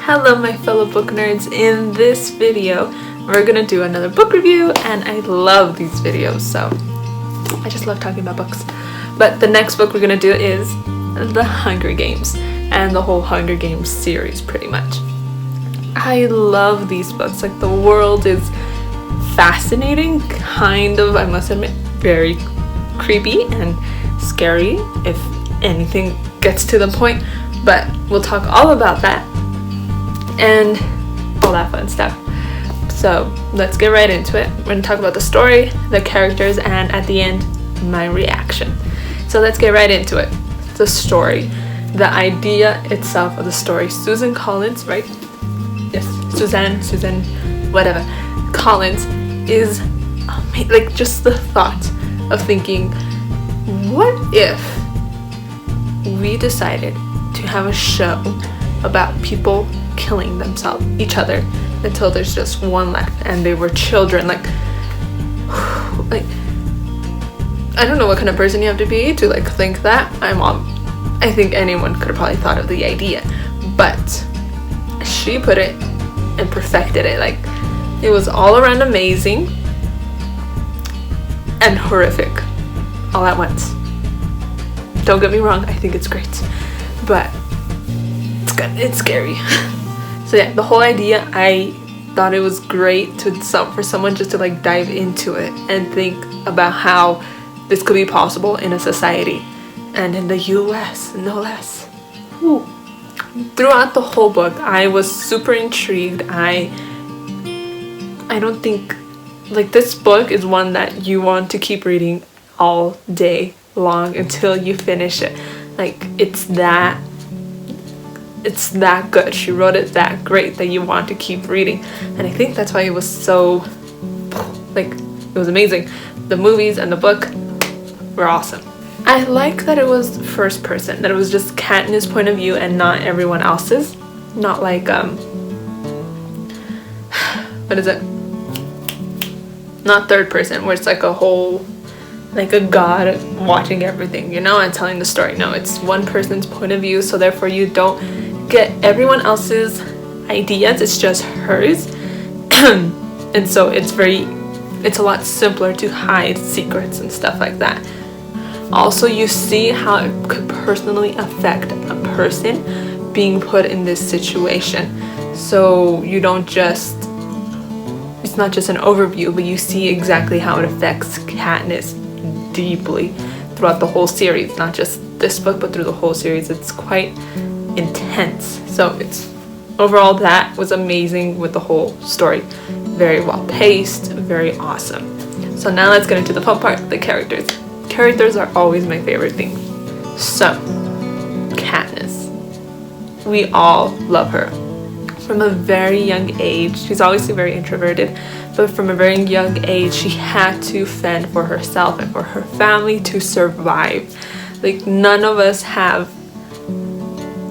Hello my fellow book nerds. In this video we're gonna do another book review, and I love these videos, so I just love talking about books. But the next book we're gonna do is The Hunger Games, and the whole Hunger Games series pretty much. I love these books. Like, the world is fascinating, kind of, I must admit, very creepy and scary if anything gets to the point, but we'll talk all about that and all that fun stuff. So let's get right into it. We're gonna talk about the story, the characters, and at the end, my reaction. So let's get right into it. The story, the idea itself of the story. Susan Collins, right? Yes, Suzanne, whatever. Collins is like, just the thought of thinking, what if we decided to have a show about people killing each other until there's just one left, and they were children. Like I don't know what kind of person you have to be to like think that. I think anyone could have probably thought of the idea, but she put it and perfected it. Like, it was all around amazing and horrific all at once. Don't get me wrong, I think it's great, but it's scary. So yeah, the whole idea, I thought it was great for someone just to like dive into it and think about how this could be possible in a society, and in the US, no less. Whew. Throughout the whole book, I was super intrigued. I don't think, like, this book is one that you want to keep reading all day long until you finish it. Like, it's that good. She wrote it that great that you want to keep reading, and I think that's why it was so, like, it was amazing. The movies and the book were awesome. I like that it was first person, that it was just Katniss' point of view and not everyone else's. Not like what is it? Not third person, where it's like a whole, like a god watching everything, you know, and telling the story. No, it's one person's point of view, so therefore you don't get everyone else's ideas, it's just hers. And so it's a lot simpler to hide secrets and stuff like that. Also, you see how it could personally affect a person being put in this situation. So you don't just, it's not just an overview, but you see exactly how it affects Katniss deeply throughout the whole series. Not just this book, but through the whole series. It's quite intense. So it's overall, that was amazing with the whole story. Very well paced, very awesome. So now let's get into the fun part, the characters. Characters are always my favorite thing. So, Katniss. We all love her. From a very young age, she's obviously very introverted, but from a very young age, she had to fend for herself and for her family to survive. Like, none of us have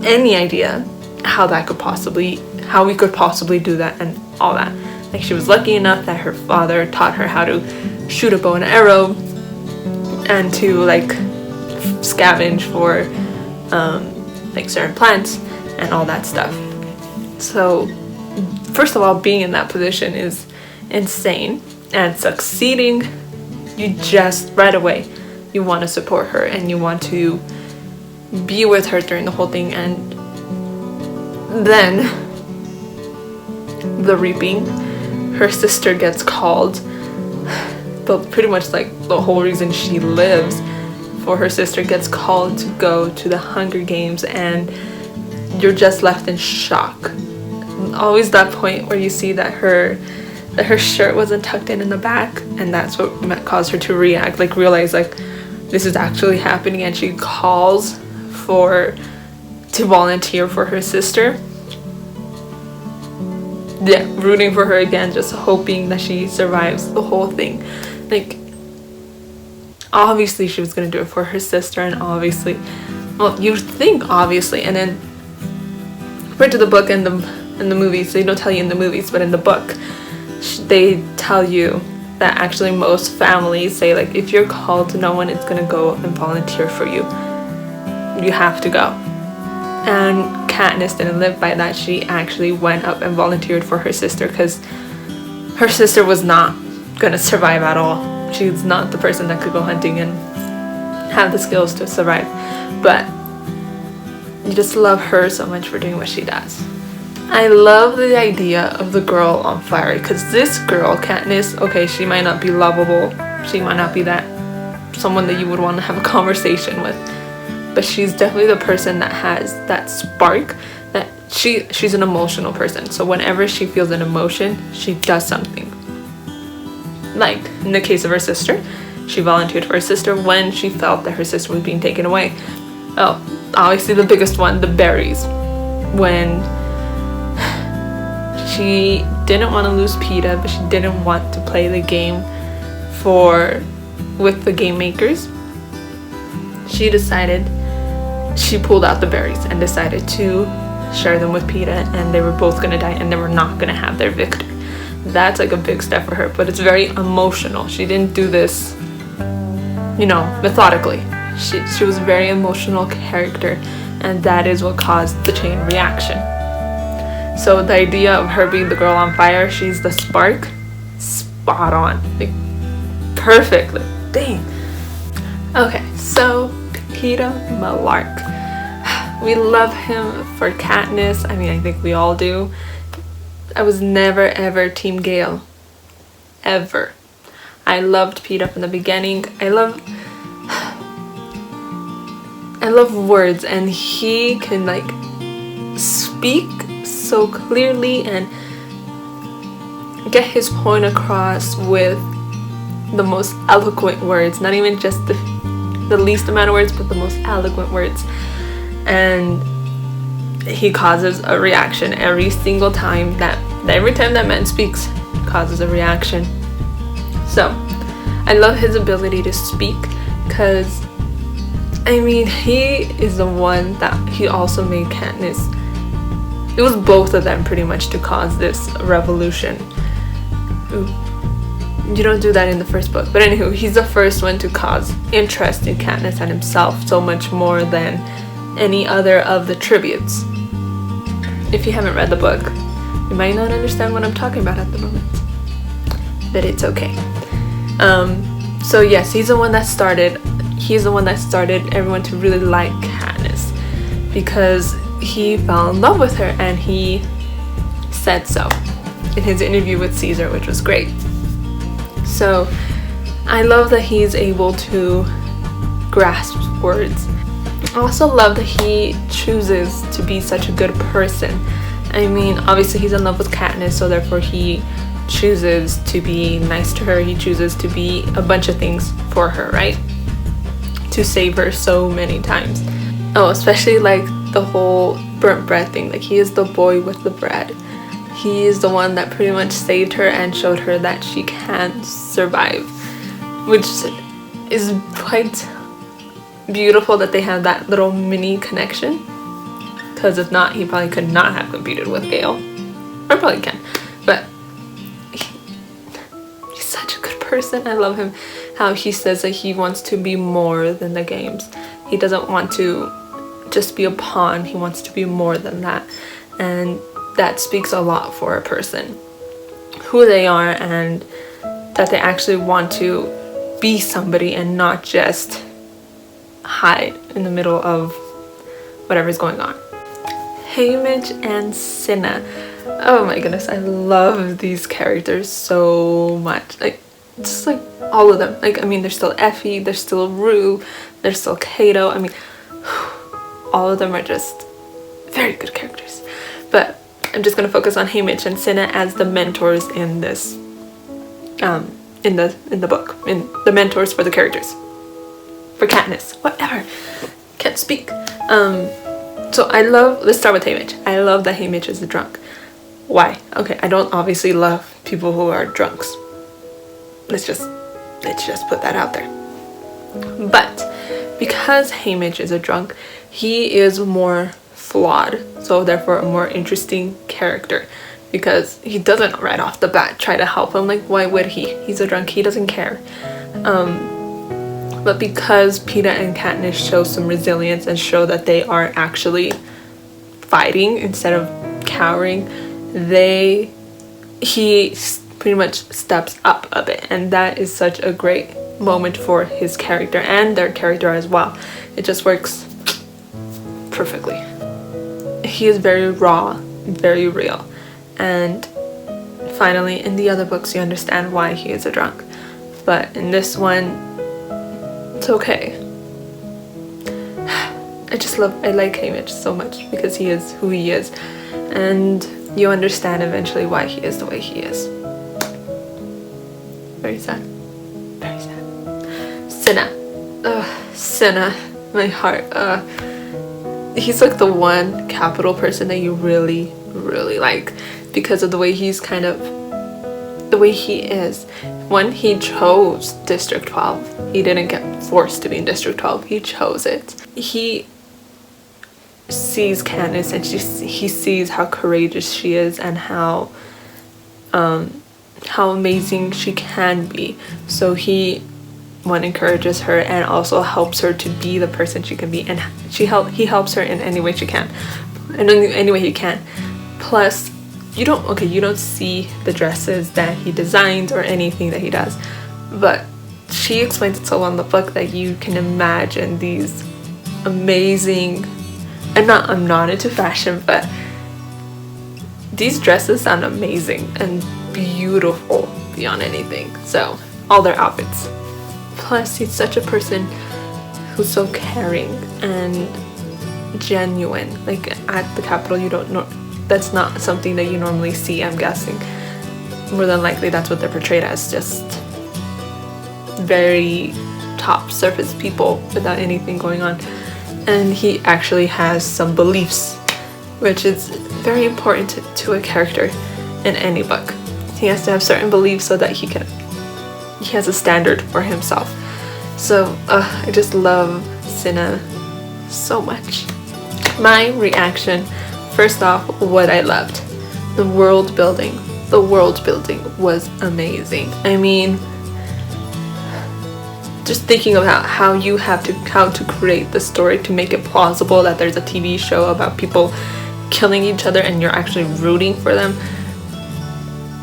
any idea how we could possibly do that and all that. Like, she was lucky enough that her father taught her how to shoot a bow and arrow and to like scavenge for like certain plants and all that stuff. So first of all, being in that position is insane, and succeeding, you just right away you want to support her and you want to be with her during the whole thing. And then the reaping, her sister gets called, but pretty much like the whole reason she lives, for her sister gets called to go to the Hunger Games, and you're just left in shock. Always that point where you see that her shirt wasn't tucked in the back, and that's what caused her to react, like realize like this is actually happening, and she calls to volunteer for her sister. Yeah, rooting for her again, just hoping that she survives the whole thing. Like, obviously she was gonna do it for her sister, and obviously, well, you think obviously, and then compared to the book and the movies, they don't tell you in the movies, but in the book they tell you that actually most families say, like, if you're called, no one is gonna go and volunteer for you. You have to go. And Katniss didn't live by that. She actually went up and volunteered for her sister because her sister was not gonna survive at all. She's not the person that could go hunting and have the skills to survive. But you just love her so much for doing what she does. I love the idea of the girl on fire, because this girl, Katniss, okay, she might not be lovable, she might not be that someone that you would want to have a conversation with, but she's definitely the person that has that spark, that she's an emotional person. So whenever she feels an emotion, she does something. Like in the case of her sister, she volunteered for her sister when she felt that her sister was being taken away. Oh, obviously the biggest one, the berries. When she didn't want to lose Peeta, but she didn't want to play the game with the game makers, she pulled out the berries and decided to share them with Peeta, and they were both gonna die and they were not gonna have their victor. That's like a big step for her, but it's very emotional. She didn't do this, methodically. She was a very emotional character, and that is what caused the chain reaction. So the idea of her being the girl on fire, she's the spark, spot on, like perfectly. Dang. Okay, so Peeta Mellark. We love him for Katniss. I mean, I think we all do. I was never ever Team Gale. Ever. I loved Peeta from the beginning. I love words, and he can like speak so clearly and get his point across with the most eloquent words, not even just the least amount of words, but the most eloquent words. And he causes a reaction every single time that man speaks, causes a reaction. So I love his ability to speak, because I mean, he is the one that he also made Katniss. It was both of them pretty much to cause this revolution. Ooh. You don't do that in the first book, but anywho, he's the first one to cause interest in Katniss and himself, so much more than any other of the tributes. If you haven't read the book, you might not understand what I'm talking about at the moment, but it's okay. So yes, he's the one that started everyone to really like Katniss, because he fell in love with her, and he said so in his interview with Caesar, which was great. So I love that he's able to grasp words. I also love that he chooses to be such a good person. I mean, obviously he's in love with Katniss, so therefore he chooses to be nice to her. He chooses to be a bunch of things for her, right? To save her so many times. Oh, especially like the whole burnt bread thing. Like, he is the boy with the bread. He is the one that pretty much saved her and showed her that she can survive, which is quite beautiful that they have that little mini connection, because if not, he probably could not have competed with Gale, or probably can, but he's such a good person. I love him, how he says that he wants to be more than the games. He doesn't want to just be a pawn, he wants to be more than that, and that speaks a lot for a person, who they are, and that they actually want to be somebody and not just hide in the middle of whatever's going on. Haymitch and Cinna. Oh my goodness, I love these characters so much. Like, just like all of them. Like, I mean, there's still Effie, there's still Rue, there's still Cato. I mean, all of them are just very good characters. But I'm just gonna focus on Haymitch and Cinna as the mentors in this, in the book, in the mentors for the characters, for Katniss, whatever, can't speak. So let's start with Haymitch. I love that Haymitch is a drunk. Why? Okay, I don't obviously love people who are drunks. Let's just put that out there. But because Haymitch is a drunk, he is more flawed, so therefore a more interesting character, because he doesn't right off the bat try to help him. Like, why would he? He's a drunk, he doesn't care. But because Peeta and Katniss show some resilience and show that they are actually fighting instead of cowering, he pretty much steps up a bit, and that is such a great moment for his character and their character as well. It just works perfectly. He is very raw, very real, and finally in the other books you understand why he is a drunk, but in this one it's okay. I like Haymitch so much because he is who he is, and you understand eventually why he is the way he is. Very sad. Very sad. Cinna. Cinna. My heart. He's like the one capital person that you really, really like because of the way he's the way he is. When he chose District 12, he didn't get forced to be in District 12. He chose it. He sees Katniss and he sees how courageous she is and how amazing she can be. So he encourages her and also helps her to be the person she can be, and he helps her in any way she can, in any way he can. Plus, you don't see the dresses that he designs or anything that he does, but she explains it so well in the book that you can imagine these amazing, and I'm not into fashion, but these dresses sound amazing and beautiful beyond anything. So all their outfits. Plus, he's such a person who's so caring and genuine. Like at the Capitol, you don't know, that's not something that you normally see, I'm guessing. More than likely that's what they're portrayed as, just very top surface people without anything going on. And he actually has some beliefs, which is very important to a character in any book. He has to have certain beliefs so that he has a standard for himself. So I just love Cinna so much. My reaction, first off, what I loved, the world building. The world building was amazing. I mean, just thinking about how to create the story to make it plausible that there's a TV show about people killing each other and you're actually rooting for them.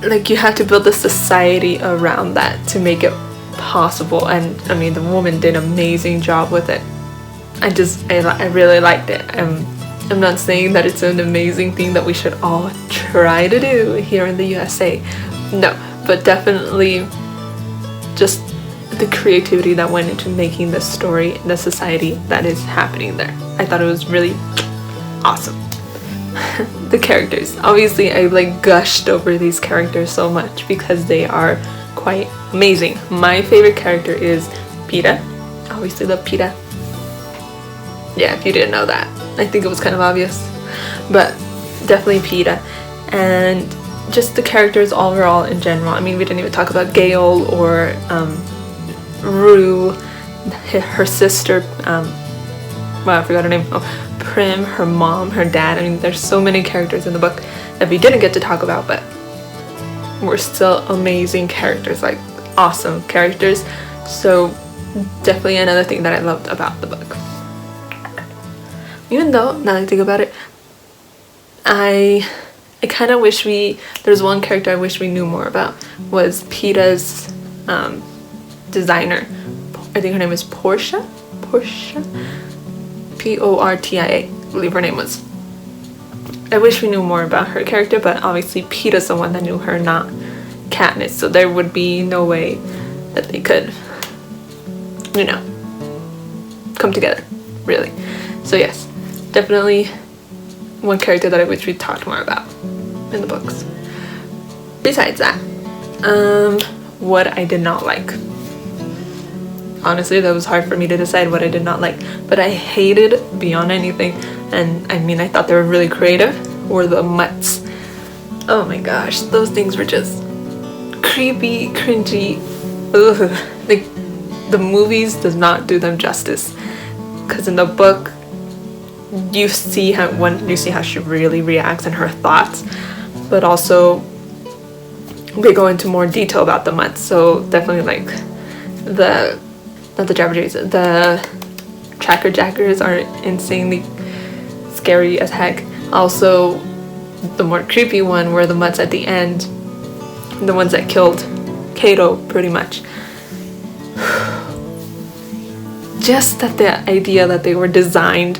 Like, you have to build a society around that to make it possible, and I mean the woman did an amazing job with it. I really liked it. I'm not saying that it's an amazing thing that we should all try to do here in the USA, no, but definitely just the creativity that went into making this story, the society that is happening there. I thought it was really awesome. The characters, obviously I like gushed over these characters so much because they are quite amazing. My favorite character is Peeta. Obviously love Peeta. Yeah, if you didn't know that, I think it was kind of obvious, but definitely Peeta. And just the characters overall in general. I mean, we didn't even talk about Gale or Rue, her sister, I forgot her name. Prim, her mom, her dad. I mean, there's so many characters in the book that we didn't get to talk about, but were still amazing characters, like awesome characters. So definitely another thing that I loved about the book. Even though, now that I think about it, I kind of wish there's one character I wish we knew more about, was Peeta's designer. I think her name is Portia? Portia, I believe her name was. I wish we knew more about her character, but obviously Peeta's the one that knew her, not Katniss, so there would be no way that they could, come together, really. So yes, definitely one character that I wish we talked more about in the books. Besides that, what I did not like. Honestly, that was hard for me to decide what I did not like, but I hated beyond anything, and I mean, I thought they were really creative, were the mutts. Oh my gosh, those things were just creepy, cringy. Ugh. Like, the movies does not do them justice, because in the book you see how she really reacts and her thoughts, but also they go into more detail about the mutts. So definitely, like, not the Jabberjays, the Tracker Jackers are insanely scary as heck. Also, the more creepy one were the Mutts at the end, the ones that killed Kato, pretty much. Just that the idea that they were designed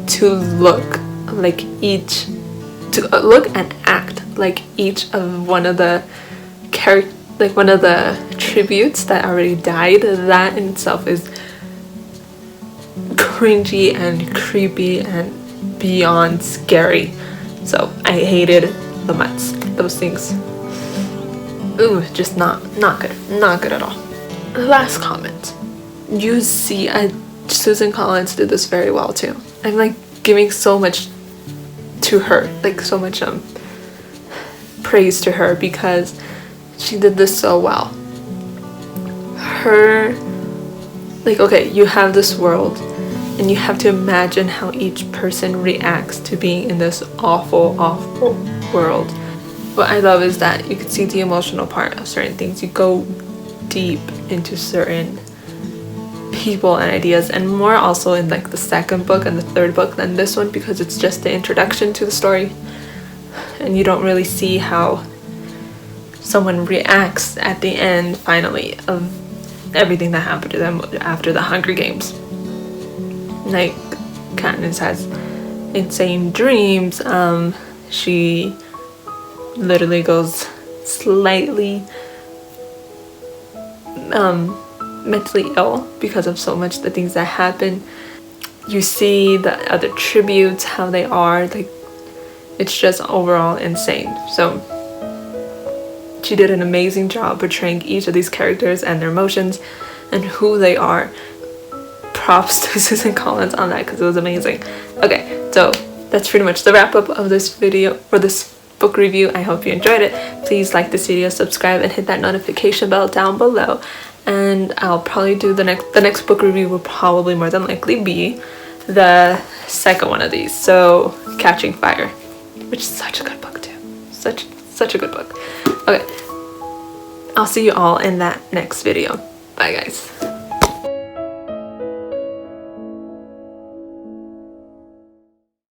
to look like each, to look and act like each of one of the like one of the tributes that already died, that in itself is cringy and creepy and beyond scary. So I hated the Mutts. Those things, ooh, just not good at all. Last comment. You see, Susan Collins did this very well too. I'm like giving so much to her, like so much praise to her, because she did this so well. Her, like, okay, you have this world and you have to imagine how each person reacts to being in this awful world. What I love is that you can see the emotional part of certain things. You go deep into certain people and ideas, and more also in like the second book and the third book than this one, because it's just the introduction to the story and you don't really see how someone reacts at the end finally of everything that happened to them after the Hunger Games. Like, Katniss has insane dreams. She literally goes slightly mentally ill because of so much the things that happen. You see the other tributes, how they are, like, it's just overall insane. So she did an amazing job portraying each of these characters and their emotions and who they are. Props to Susan Collins on that, because it was amazing. Okay, so that's pretty much the wrap up of this video, or this book review. I hope you enjoyed it. Please like this video, subscribe, and hit that notification bell down below. And I'll probably do the next book review will probably more than likely be the second one of these, so Catching Fire, which is such a good book too. Such a good book. Okay, I'll see you all in that next video. Bye guys.